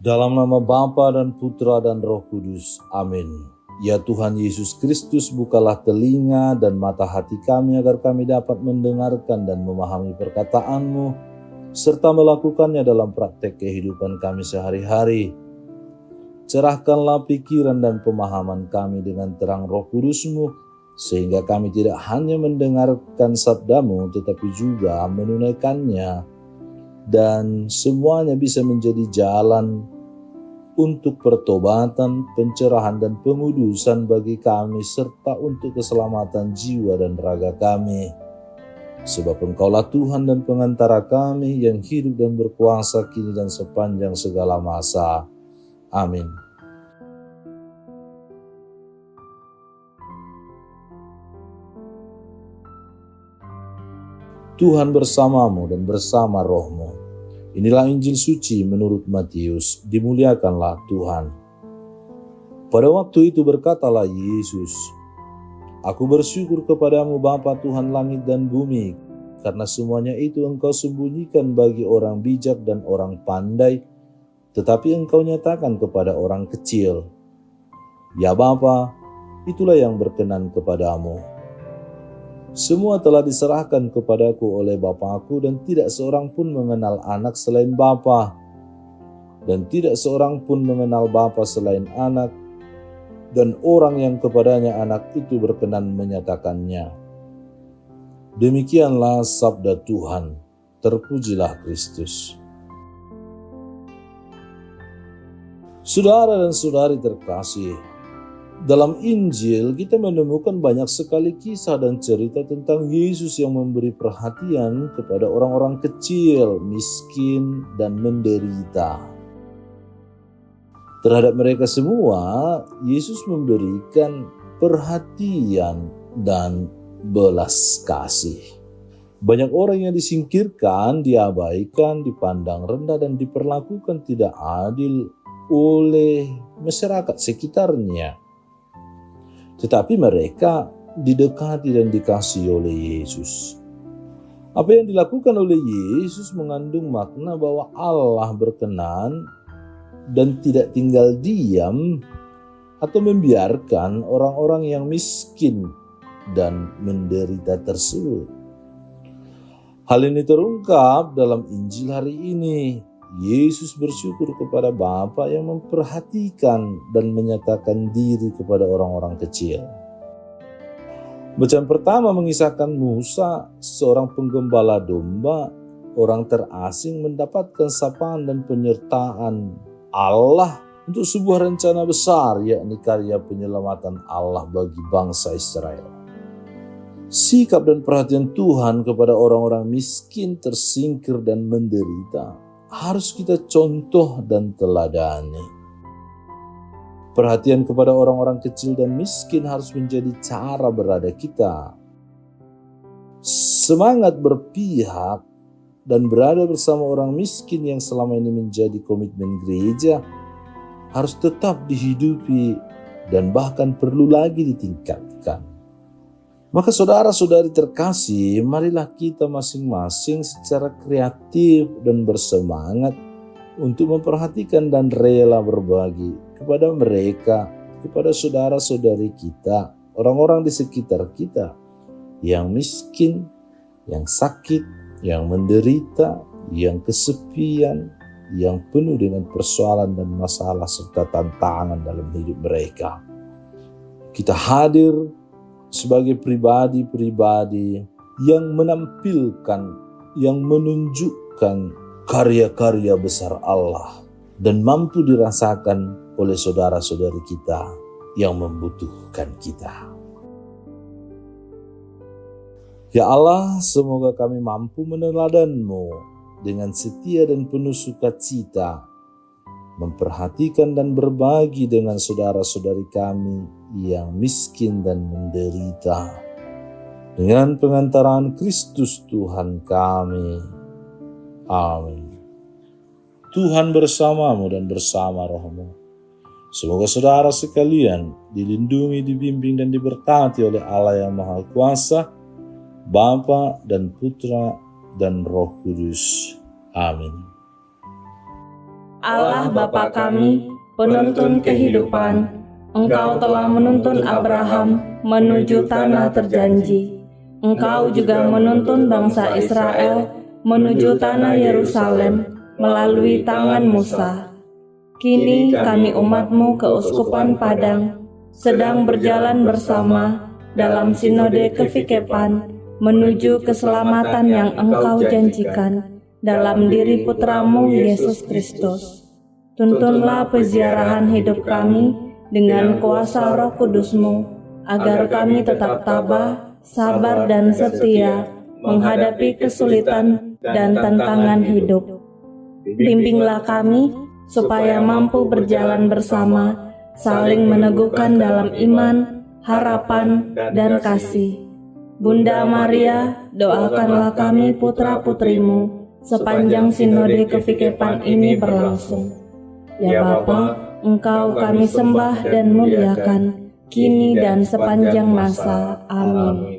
Dalam nama Bapa dan Putra dan Roh Kudus. Amin. Ya Tuhan Yesus Kristus, bukalah telinga dan mata hati kami agar kami dapat mendengarkan dan memahami perkataan-Mu, serta melakukannya dalam praktek kehidupan kami sehari-hari. Cerahkanlah pikiran dan pemahaman kami dengan terang Roh Kudus-Mu, sehingga kami tidak hanya mendengarkan sabda-Mu, tetapi juga menunaikannya, dan semuanya bisa menjadi jalan untuk pertobatan, pencerahan, dan pengudusan bagi kami, serta untuk keselamatan jiwa dan raga kami. Sebab Engkaulah Tuhan dan pengantara kami yang hidup dan berkuasa kini dan sepanjang segala masa. Amin. Tuhan bersamamu dan bersama rohmu. Inilah Injil suci menurut Matius. Dimuliakanlah Tuhan. Pada waktu itu berkatalah Yesus, "Aku bersyukur kepadamu Bapa Tuhan langit dan bumi, karena semuanya itu Engkau sembunyikan bagi orang bijak dan orang pandai, tetapi Engkau nyatakan kepada orang kecil. Ya Bapa, itulah yang berkenan kepadamu. Semua telah diserahkan kepadaku oleh Bapa-Ku, dan tidak seorang pun mengenal anak selain Bapa, dan tidak seorang pun mengenal Bapa selain anak, dan orang yang kepadanya anak itu berkenan menyatakannya." Demikianlah sabda Tuhan. Terpujilah Kristus. Saudara dan saudari terkasih, dalam Injil kita menemukan banyak sekali kisah dan cerita tentang Yesus yang memberi perhatian kepada orang-orang kecil, miskin, dan menderita. Terhadap mereka semua, Yesus memberikan perhatian dan belas kasih. Banyak orang yang disingkirkan, diabaikan, dipandang rendah, dan diperlakukan tidak adil oleh masyarakat sekitarnya. Tetapi mereka didekati dan dikasihi oleh Yesus. Apa yang dilakukan oleh Yesus mengandung makna bahwa Allah berkenan dan tidak tinggal diam atau membiarkan orang-orang yang miskin dan menderita tersebut. Hal ini terungkap dalam Injil hari ini. Yesus bersyukur kepada Bapa yang memperhatikan dan menyatakan diri kepada orang-orang kecil. Bacaan pertama mengisahkan Musa, seorang penggembala domba, orang terasing mendapatkan sapaan dan penyertaan Allah untuk sebuah rencana besar, yakni karya penyelamatan Allah bagi bangsa Israel. Sikap dan perhatian Tuhan kepada orang-orang miskin, tersingkir, dan menderita harus kita contoh dan teladani. Perhatian kepada orang-orang kecil dan miskin harus menjadi cara berada kita. Semangat berpihak dan berada bersama orang miskin yang selama ini menjadi komitmen gereja harus tetap dihidupi dan bahkan perlu lagi ditingkatkan. Maka saudara-saudari terkasih, marilah kita masing-masing secara kreatif dan bersemangat untuk memperhatikan dan rela berbagi kepada mereka, kepada saudara-saudari kita, orang-orang di sekitar kita yang miskin, yang sakit, yang menderita, yang kesepian, yang penuh dengan persoalan dan masalah serta tantangan dalam hidup mereka. Kita hadir sebagai pribadi-pribadi yang menampilkan, yang menunjukkan karya-karya besar Allah dan mampu dirasakan oleh saudara-saudari kita yang membutuhkan kita. Ya Allah, semoga kami mampu meneladan-Mu dengan setia dan penuh sukacita, memperhatikan dan berbagi dengan saudara-saudari kami yang miskin dan menderita, dengan pengantaran Kristus Tuhan kami. Amin. Tuhan bersamamu dan bersama rohmu. Semoga saudara sekalian dilindungi, dibimbing, dan diberkati oleh Allah yang Maha Kuasa, Bapa dan Putra dan Roh Kudus. Amin. Allah Bapa kami, penuntun kehidupan, Engkau telah menuntun Abraham menuju tanah terjanji. Engkau juga menuntun bangsa Israel menuju tanah Yerusalem melalui tangan Musa. Kini kami umat-Mu keuskupan Padang sedang berjalan bersama dalam sinode kefikepan menuju keselamatan yang Engkau janjikan dalam diri Putra-Mu Yesus Kristus. Tuntunlah peziarahan hidup kami dengan kuasa Roh Kudus-Mu, agar kami tetap tabah, sabar dan setia menghadapi kesulitan dan tantangan hidup. Bimbinglah kami supaya mampu berjalan bersama, saling meneguhkan dalam iman, harapan, dan kasih. Bunda Maria, doakanlah kami putra-putrimu sepanjang sinode kefikepan ini berlangsung. Ya Bapa, Engkau kami sembah dan muliakan, kini dan sepanjang masa. Amin.